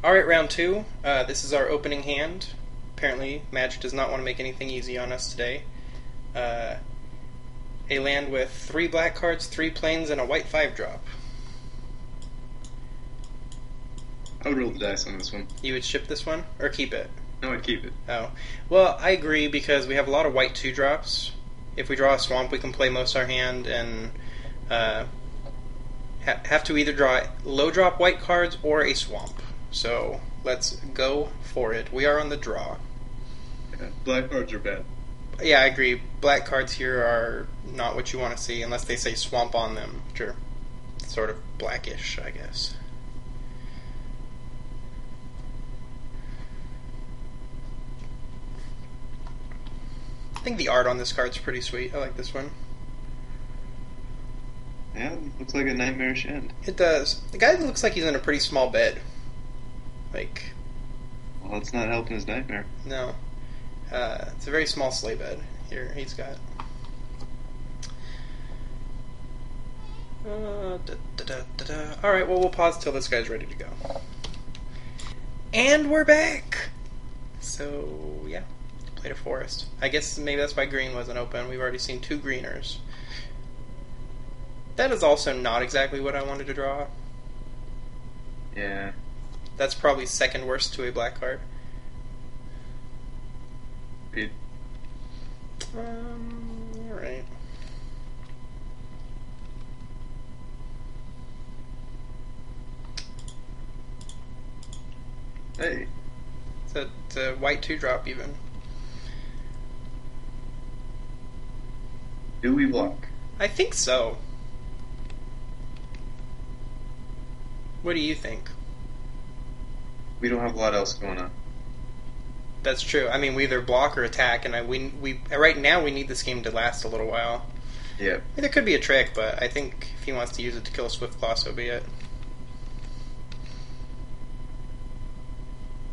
Alright, round two. This is our opening hand. Apparently, Magic does not want to make anything easy on us today. Uh, a land with 3 black cards, 3 planes, and a white 5-drop. I would roll the dice on this one. You would ship this one? Or keep it? No, I'd keep it. Oh. Well, I agree because we have a lot of white 2-drops. If we draw a swamp, we can play most of our hand and have to either draw low-drop white cards or a swamp. So, let's go for it. We are on the draw. Yeah, black cards are bad. Yeah, I agree. Black cards here are not what you want to see unless they say swamp on them, which are sort of blackish, I guess. I think the art on this card's pretty sweet. I like this one. Yeah, looks like a nightmarish end. It does. The guy looks like he's in a pretty small bed. Like, Well, it's not helping his nightmare. no. It's a very small sleigh bed. Here, he's got. Alright, well, we'll pause till this guy's ready to go. And we're back! So, yeah. Played a forest. I guess maybe that's why green wasn't open. We've already seen 2 greeners. That is also not exactly what I wanted to draw. Yeah. That's probably second worst to a black card. Pete. Alright. Hey. It's a white 2-drop even. Do we block? I think so. What do you think? We don't have a lot else going on. That's true. I mean, we either block or attack, and we right now we need this game to last a little while. Yeah. I mean, there could be a trick, but I think if he wants to use it to kill a Swiftclaw, so be it.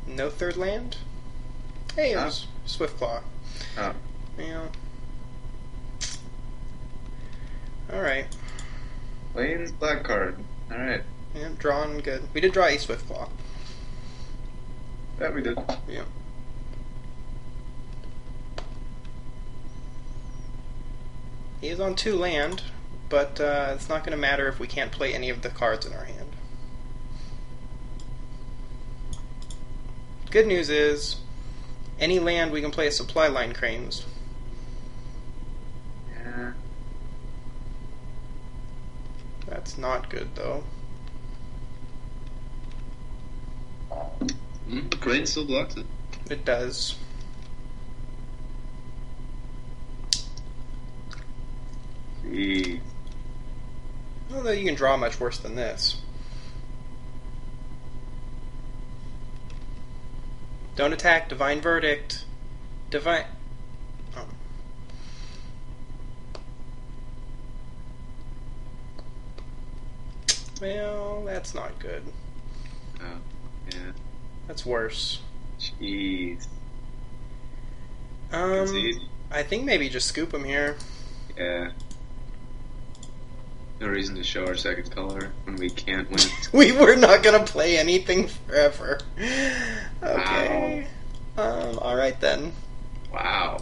No third land? Hey, it was Swiftclaw. Oh. Yeah. Alright. Lane's black card. Alright. Yeah, drawn good. We did draw a Swiftclaw. That we did. Yeah. He is on 2 land, but it's not going to matter if we can't play any of the cards in our hand. Good news is, any land we can play a supply line cranes. Yeah. That's not good, though. Crane still blocks it. It does. Jeez. Although you can draw much worse than this. Don't attack. Divine Verdict. Divine... Oh. Well, that's not good. Oh, yeah. That's worse. Jeez. That's easy. I think maybe just scoop him here. Yeah. No reason to show our second color when we can't win. We were not gonna play anything forever. Okay. Alright then. Wow.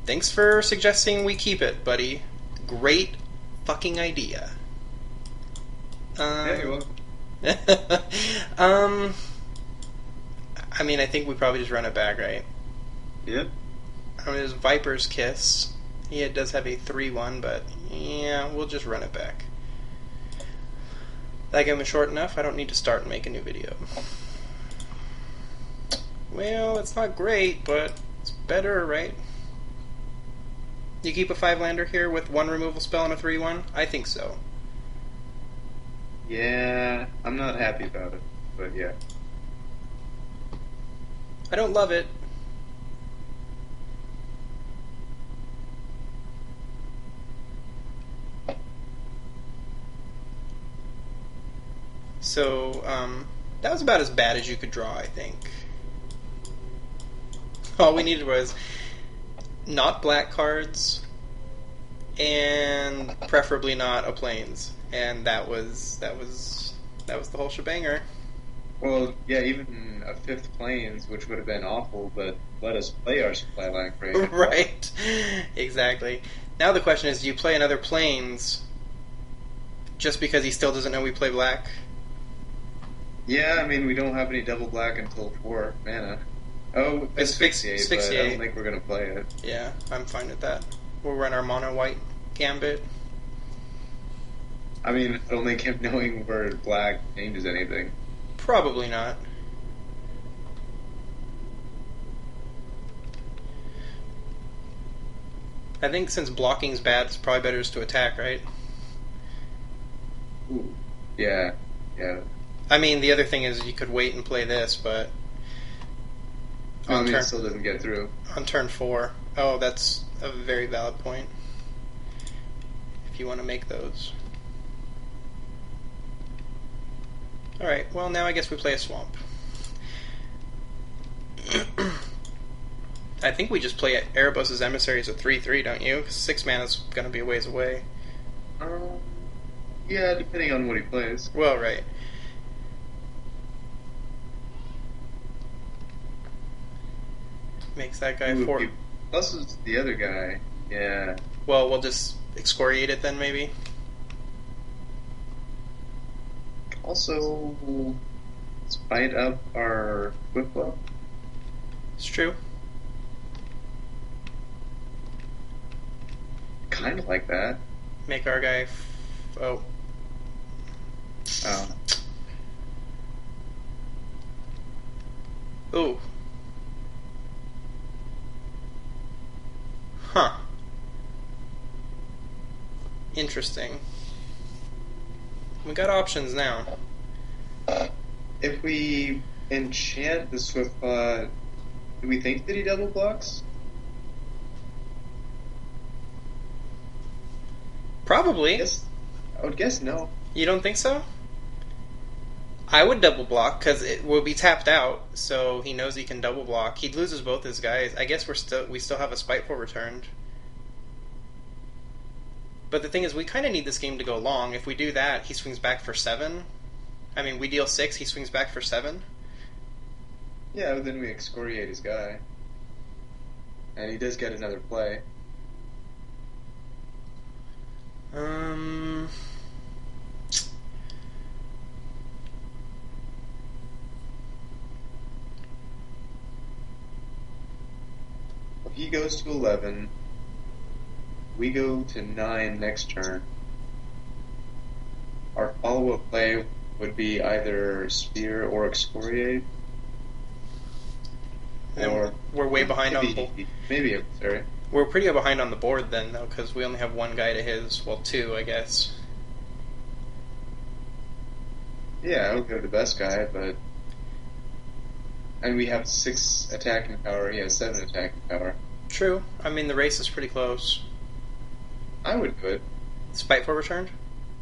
Thanks for suggesting we keep it, buddy. Great fucking idea. Yeah, you're welcome. I mean, I think we probably just run it back, right? Yep. I mean, there's Viper's Kiss. Yeah, it does have a 3-1, but yeah, we'll just run it back. That game is short enough, I don't need to start and make a new video. Well, it's not great, but it's better, right? You keep a 5-lander here with 1 removal spell and a 3-1? I think so. Yeah, I'm not happy about it, but yeah. I don't love it. So, that was about as bad as you could draw, I think. All we needed was not black cards, and preferably not a plains. And that was the whole shebanger. Well, yeah, even a fifth planes, which would have been awful, but let us play our supply line creative block. Right. Exactly. Now the question is, do you play another planes just because he still doesn't know we play black? Yeah, I mean, we don't have any double black until 4 mana. Oh, asphyxiate, but I don't think we're going to play it. Yeah, I'm fine with that. We'll run our mono white gambit. I mean, I don't think him knowing where black changes anything. Probably not. I think since blocking's bad, it's probably better just to attack, right? Ooh. Yeah. I mean, the other thing is you could wait and play this, but... it still doesn't get through. On turn 4. Oh, that's a very valid point. If you want to make those. Alright, well now I guess we play a swamp. I think we just play Erebos' Emissary as a 3-3, don't you? Because 6 mana's going to be a ways away. Yeah, depending on what he plays. Well, right. Makes that guy 4. Plus is the other guy. Yeah. Well, we'll just excoriate it then, maybe. Also, spite up our Whiplow. It's true. Kind of like that. Make our guy... Oh. Ooh. Huh. Interesting. We got options now. If we enchant the Swiftbot, do we think that he double blocks? Probably. I would guess no. You don't think so? I would double block because it will be tapped out, so he knows he can double block. He loses both his guys. I guess we still have a Spiteful returned. But the thing is, we kind of need this game to go long. If we do that, he swings back for 7. I mean, we deal 6, he swings back for 7. Yeah, but then we excoriate his guy. And he does get another play. If he goes to 11, we go to 9 next turn. Our follow-up play would be either Spear or Excoriate. Or we're way behind on the board. Maybe Emissary. We're pretty behind on the board then, though, because we only have one guy to his. Well, 2, I guess. Yeah, I would go the best guy, but... And we have 6 attacking power, he has 7 attacking power. True. I mean, the race is pretty close. I would do it. Spiteful returned?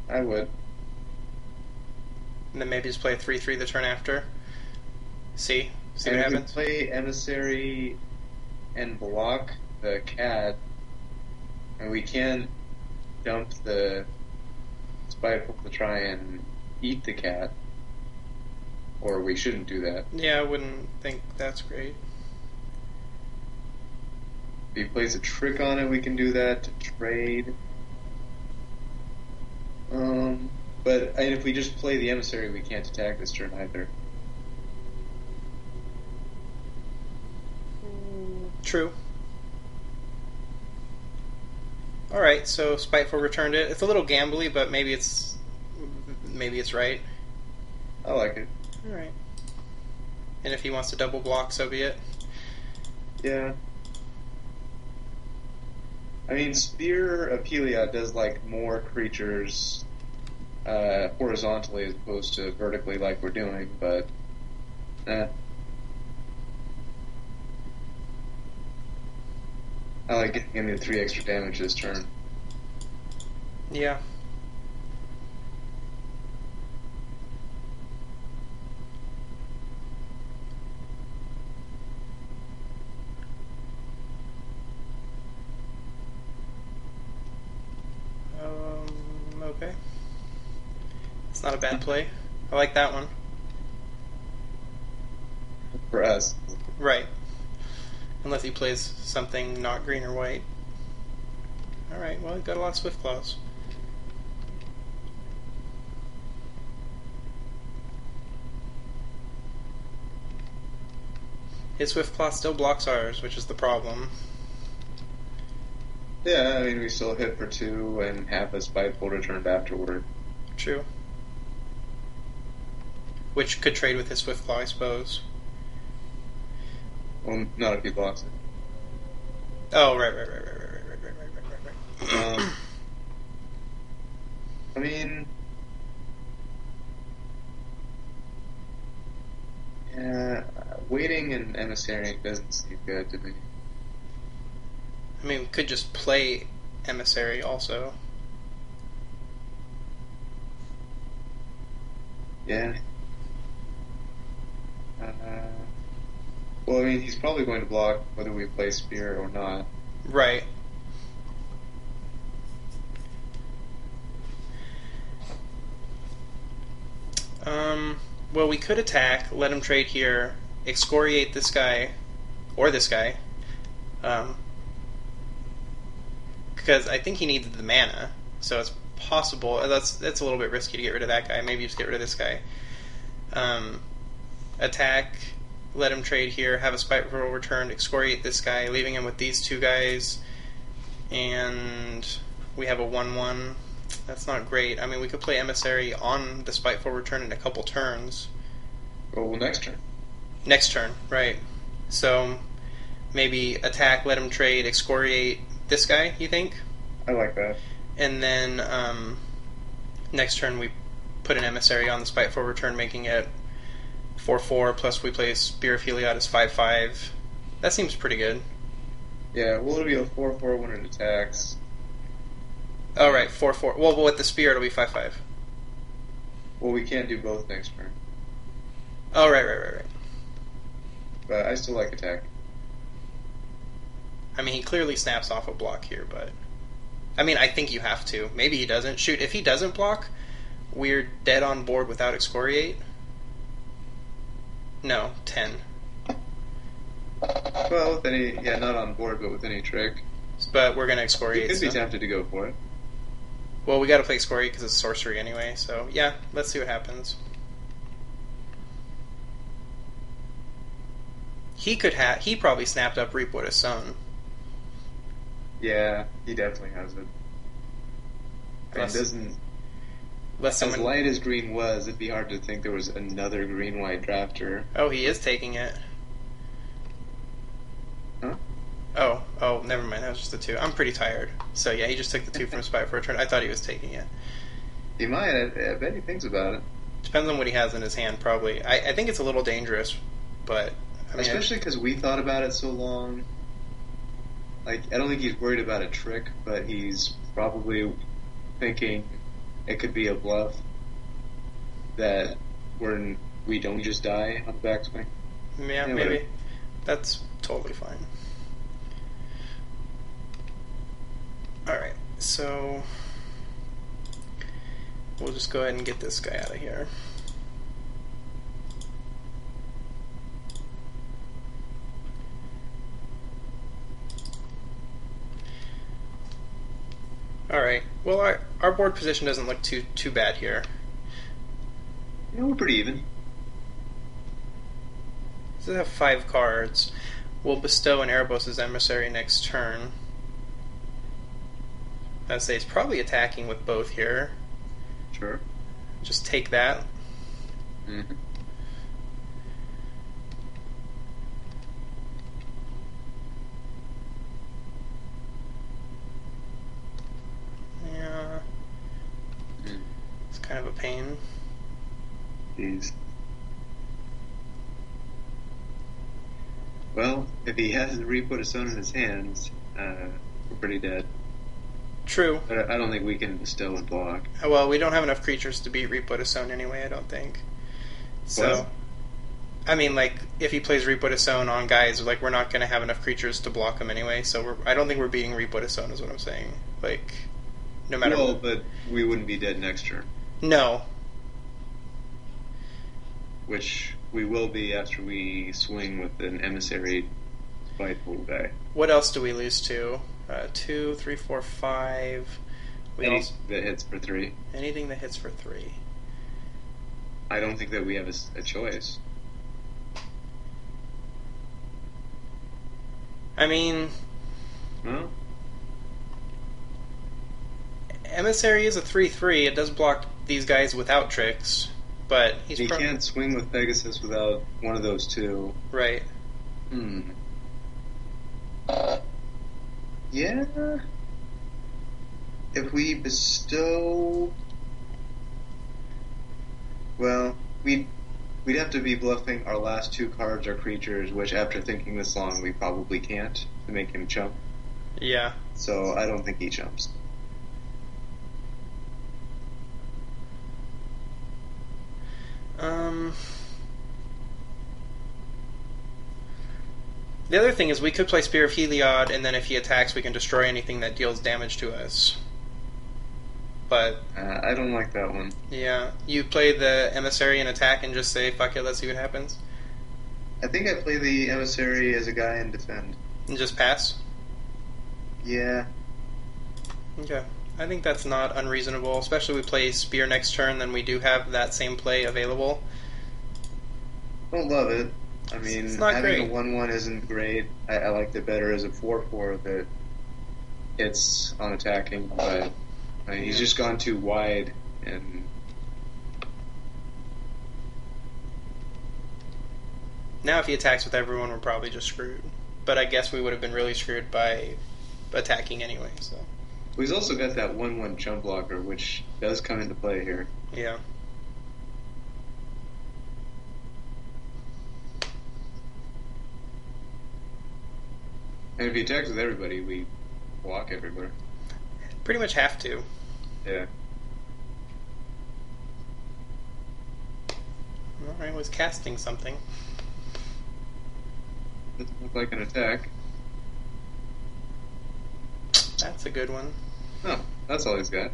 I would. And then maybe just play a 3-3 the turn after. See what and happens. We play Emissary and block the cat, and we can dump the Spiteful to try and eat the cat. Or we shouldn't do that. Yeah, I wouldn't think that's great. If he plays a trick on it, we can do that to trade. But if we just play the Emissary, we can't attack this turn either. True. Alright, so Spiteful returned it. It's a little gambly, but maybe it's right. I like it. Alright. And if he wants to double block, so be it. Yeah. I mean, Spear of Heliod does like more creatures horizontally as opposed to vertically like we're doing, but I like getting into 3 extra damage this turn. Yeah. Okay. It's not a bad play. I like that one. for us. Right. Unless he plays something not green or white. Alright, well, got a lot of Swift Claws. His Swift Claw still blocks ours, which is the problem. Yeah, I mean, we still hit for 2 and have a Spiteful returned afterward. True. Which could trade with his Swift Claw, I suppose. Well, not if he blocks it. Oh, right. I mean, yeah, waiting and emissary doesn't seem good to me. I mean, we could just play Emissary also. Yeah. Well, I mean, he's probably going to block whether we play Spear or not. Right. Well, we could attack, let him trade here, excoriate this guy, or this guy, because I think he needs the mana, so it's possible. That's a little bit risky to get rid of that guy. Maybe just get rid of this guy. Attack, let him trade here, have a Spiteful returned, excoriate this guy, leaving him with these two guys, and we have a 1/1. That's not great. I mean, we could play Emissary on the Spiteful return in a couple turns. Well, next turn. Next turn, right. So, maybe attack, let him trade, excoriate this guy, you think? I like that. And then, next turn we put an Emissary on the Spiteful return, making it 4/4, plus we play Spear of Heliod as 5/5. That seems pretty good. Yeah, well, it'll be a 4/4 when it attacks. Oh, right, 4/4. Well, with the Spear it'll be 5/5. Well, we can't do both next turn. Oh, right. But I still like attack. I mean, he clearly snaps off a block here, but... I mean, I think you have to. Maybe he doesn't. Shoot, if he doesn't block, we're dead on board without excoriate. No, 10. Well, with any... Yeah, not on board, but with any trick. But we're going to You excoriate. could be tempted to go for it. Well, we got to play excoriate because it's sorcery anyway, so yeah, let's see what happens. He probably snapped up Reap What Is Sown. Yeah, he definitely has it. Unless- It doesn't... As As light as green was, it'd be hard to think there was another green-white drafter. Oh, he is taking it. Huh? Oh, never mind. That was just the 2. I'm pretty tired. So yeah, he just took the 2 from Spiteful return. I thought he was taking it. He might. I bet he thinks about it. Depends on what he has in his hand, probably. I think it's a little dangerous, but... I mean, Especially because we thought about it so long. Like, I don't think he's worried about a trick, but he's probably thinking it could be a bluff that we don't just die on the backswing. Yeah, maybe. Whatever. That's totally fine. Alright, so... we'll just go ahead and get this guy out of here. Alright, well our board position doesn't look too bad here. Yeah, we're pretty even. So we have 5 cards. We'll bestow an Erebos' Emissary next turn. I'd say it's probably attacking with both here. Sure. Just take that. Mm-hmm. Yeah. It's kind of a pain. Jeez. Well, if he hasn't re-put his own in his hands, we're pretty dead. True. But I don't think we can bestow and block. Well, we don't have enough creatures to beat Reap What Is Sown anyway, I don't think. So, What? I mean, like, if he plays Reap What Is Sown on guys, like, we're not going to have enough creatures to block him anyway, so I don't think we're beating Reap What Is Sown is what I'm saying. Like, no matter Well, what. but we wouldn't be dead next turn. No. Which we will be after we swing with an emissary spiteful guy. What else do we lose to? 2, 3, 4, 5. Anything that hits for 3. Anything that hits for 3. I don't think that we have a choice. I mean, No? Emissary is a 3/3. It does block these guys without tricks, but He can't swing with Pegasus without one of those two. Right. Yeah. If we bestow, well, we'd have to be bluffing our last 2 cards or creatures, which after thinking this long, we probably can't to make him chump. Yeah. So I don't think he chumps. The other thing is we could play Spear of Heliod, and then if he attacks, we can destroy anything that deals damage to us. But I don't like that one. yeah, you play the Emissary and attack and just say, fuck it, let's see what happens. I think I play the Emissary as a guy and defend. And just pass? Yeah. Okay. I think that's not unreasonable, especially we play Spear next turn, then we do have that same play available. Don't love it. I mean, It's not having great. a 1/1 isn't great. I liked it better as a 4/4 that hits on attacking, but I mean, he's just gone too wide, and Now if he attacks with everyone, we're probably just screwed. But I guess we would have been really screwed by attacking anyway, so... well, he's also got that 1/1 jump blocker, which does come into play here. Yeah. And if he attacks with everybody, we block everywhere. Pretty much have to. Yeah. Alright, was casting something. Doesn't look like an attack. That's a good one. Oh, that's all he's got.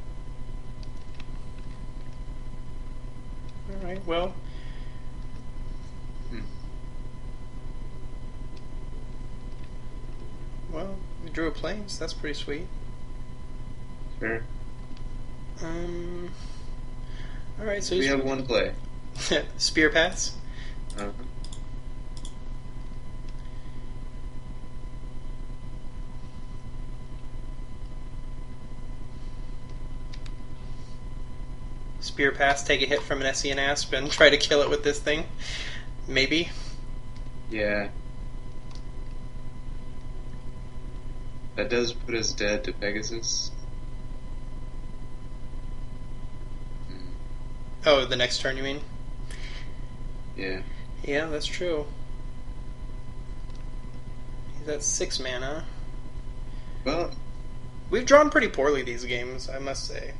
Alright, well... Well, we drew a Plains. That's pretty sweet. Sure. Alright, so We have one play. Spear pass. Uh-huh. Spear pass, take a hit from an Essian Asp and try to kill it with this thing. Maybe. Yeah. That does put us dead to Pegasus. Oh, the next turn, you mean? Yeah. Yeah, that's true. He's at 6 mana. Well, We've drawn pretty poorly these games, I must say.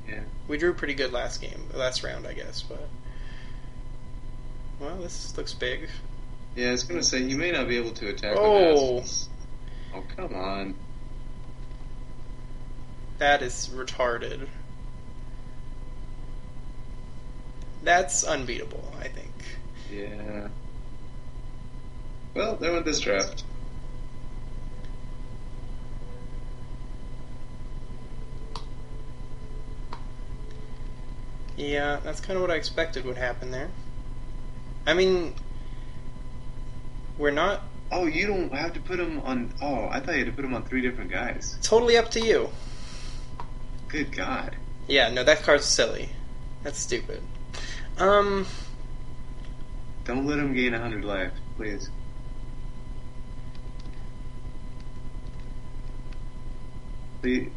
yeah. We drew pretty good last round, I guess, but... Well, this looks big. Yeah, I was gonna say, you may not be able to attack Oh. with Asps. Oh, come on. That is retarded. That's unbeatable, I think. Yeah. Well, there went this draft. Yeah, that's kind of what I expected would happen there. I mean, we're not... Oh, you don't have to put him on... Oh, I thought you had to put him on 3 different guys. Totally up to you. Good God. Yeah, no, that card's silly. That's stupid. Don't let him gain 100 life, please. Please.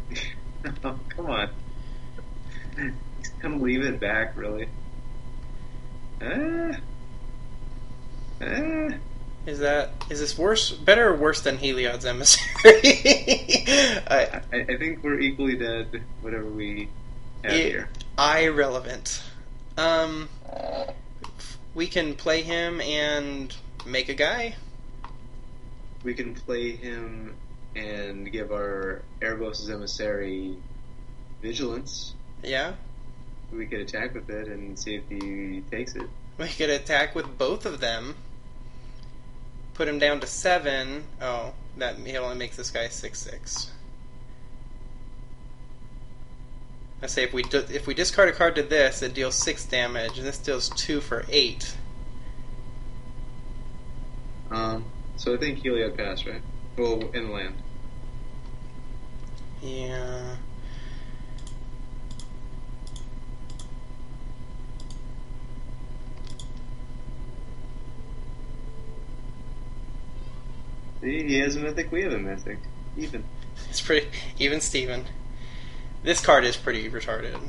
Oh, come on. He's gonna leave it back, really. Is this worse, better or worse than Heliod's Emissary? I think we're equally dead, whatever we have here. Irrelevant. We can play him and make a guy. We can play him and give our Erebos' Emissary vigilance. Yeah. We could attack with it and see if he takes it. We could attack with both of them. Put him down to 7. Oh, that he only makes this guy 6/6. I say if we discard a card to this, it deals 6 damage, and this deals 2 for 8. So I think Heliod passed, right? Well, in land. Yeah. See, he has a mythic, we have a mythic. Even. It's pretty even Steven. This card is pretty retarded.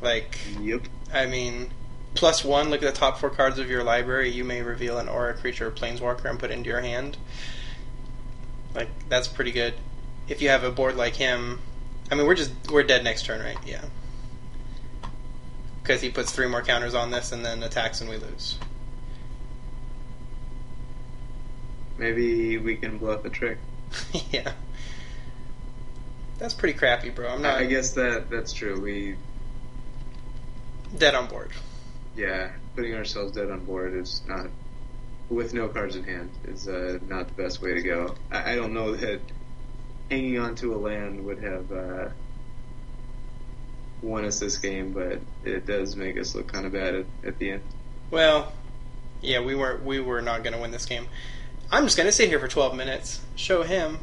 Like, Yep. I mean, +1, look at the top 4 cards of your library, you may reveal an aura, creature, or planeswalker and put it into your hand. Like, that's pretty good. If you have a board like him, I mean, we're dead next turn, right? Yeah. Because he puts 3 more counters on this and then attacks and we lose. Maybe we can bluff a trick. Yeah. That's pretty crappy, bro. I'm not. I guess that's true. We dead on board. Yeah, putting ourselves dead on board is not, with no cards in hand, is not the best way to go. I don't know that hanging on to a land would have won us this game, but it does make us look kind of bad at the end. Well, yeah, we were not going to win this game. I'm just going to sit here for 12 minutes. Show him.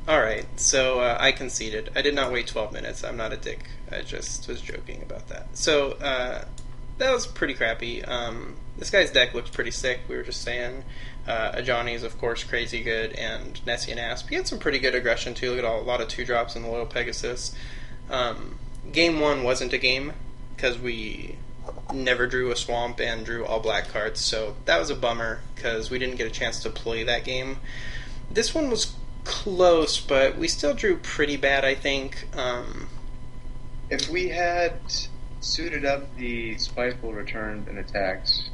Alright, so I conceded. I did not wait 12 minutes. I'm not a dick. I just was joking about that. So, that was pretty crappy. This guy's deck looks pretty sick, we were just saying. Ajani is, of course, crazy good, and Nessie and Asp. He had some pretty good aggression, too. Look at a lot of 2-drops in the Loyal Pegasus. Game 1 wasn't a game, because we never drew a swamp and drew all black cards, so that was a bummer, because we didn't get a chance to play that game. This one was close, but we still drew pretty bad, I think. If we had suited up the Spiteful Returned and attacked,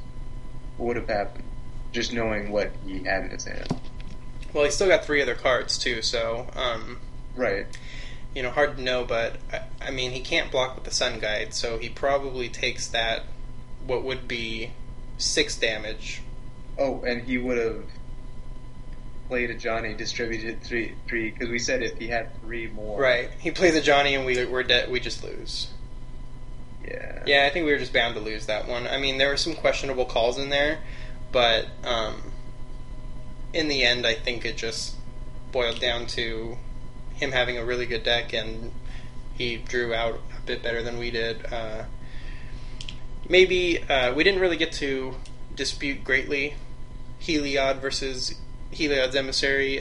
what would have happened? Just knowing what he had in his hand. Well, he still got 3 other cards, too, so... right. You know, hard to know, but, I mean, he can't block with the Sun Guide, so he probably takes that, what would be 6 damage. Oh, and he would have played a Johnny, distributed 3, because we said if he had 3 more. Right. He plays a Johnny and we're dead, we just lose. Yeah. Yeah, I think we were just bound to lose that one. I mean, there were some questionable calls in there, but in the end, I think it just boiled down to him having a really good deck, and he drew out a bit better than we did. Maybe we didn't really get to dispute greatly Heliod versus Heliod's Emissary.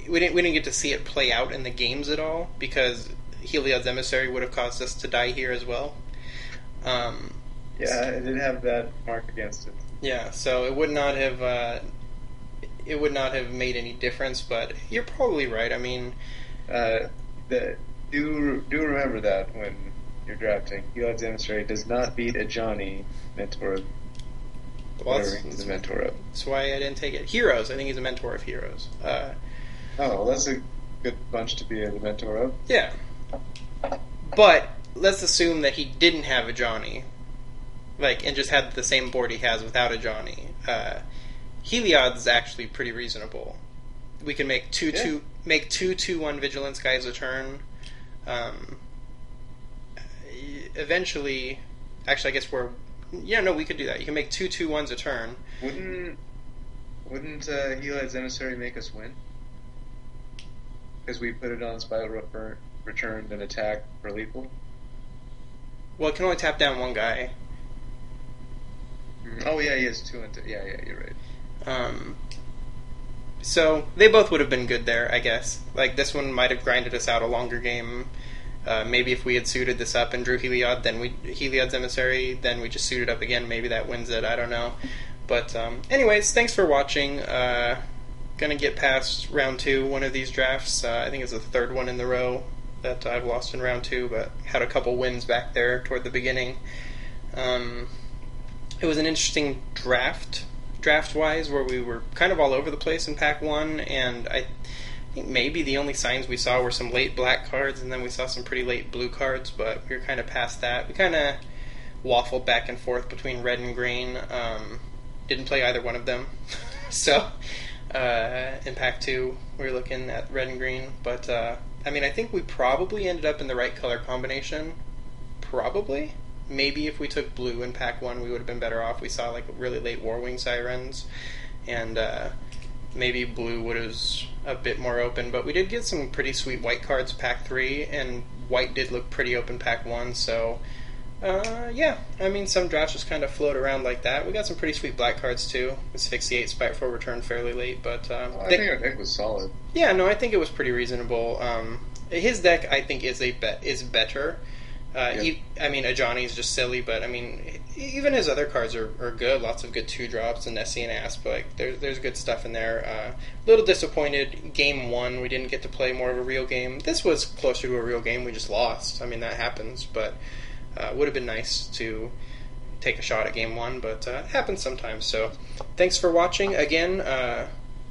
We didn't get to see it play out in the games at all, because Heliod's Emissary would have caused us to die here as well. Yeah, it did have that mark against it. Yeah, so it would not have made any difference. But you're probably right. I mean, do remember that when you're drafting. Heliod's Emissary does not beat a Johnny Mentor of whatever he's a mentor of. That's why I didn't take it. Heroes. I think he's a mentor of Heroes. That's a good bunch to be a mentor of. Yeah. But let's assume that he didn't have a Johnny, and just had the same board he has without a Johnny. Heliod's actually pretty reasonable. We can make two 2/1 Vigilance guys a turn. Eventually, actually, I guess we could do that. You can make 2 2/1s a turn. Wouldn't Heliod's Emissary make us win? Because we put it on Spiteful Returned and attack for lethal. Well, it can only tap down one guy. Oh yeah, he has 2 and 2. Yeah, you're right. So they both would have been good there, I guess. Like, this one might have grinded us out a longer game. Maybe if we had suited this up and drew Heliod, Heliod's Emissary, then we just suited up again. Maybe that wins it. I don't know. But anyways, thanks for watching. Gonna get past round 2 one of these drafts. I think it's the 3rd one in the row that I've lost in round 2, but had a couple wins back there toward the beginning. It was an interesting draft-wise, where we were kind of all over the place in pack 1, and I think maybe the only signs we saw were some late black cards, and then we saw some pretty late blue cards, but we were kind of past that. We kind of waffled back and forth between red and green. Didn't play either one of them. So, in Pack 2, we were looking at red and green. But, I mean, I think we probably ended up in the right color combination. Probably. Maybe if we took blue in Pack 1, we would have been better off. We saw, like, really late Warwing Sirens. And, maybe blue was a bit more open. But we did get some pretty sweet white cards Pack 3. And white did look pretty open Pack 1, so... yeah, I mean, some drafts just kind of float around like that. We got some pretty sweet black cards, too. Asphyxiate, Spiteful Return fairly late, but... I think our deck was solid. Yeah, no, I think it was pretty reasonable. His deck, I think, is better. I mean, Ajani's just silly, but, I mean, even his other cards are good. Lots of good 2-drops, and Nessie and Asp, but, like, there's good stuff in there. A little disappointed. Game 1, we didn't get to play more of a real game. This was closer to a real game. We just lost. I mean, that happens, but... would have been nice to take a shot at Game 1, but it happens sometimes. So, thanks for watching. Again,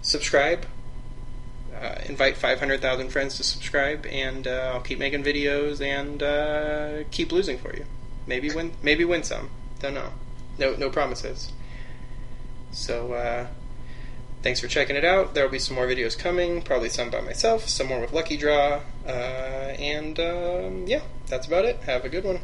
subscribe. Invite 500,000 friends to subscribe, and I'll keep making videos and keep losing for you. Maybe win some. Don't know. No promises. So, thanks for checking it out. There will be some more videos coming, probably some by myself, some more with Lucky Draw, and yeah, that's about it. Have a good one.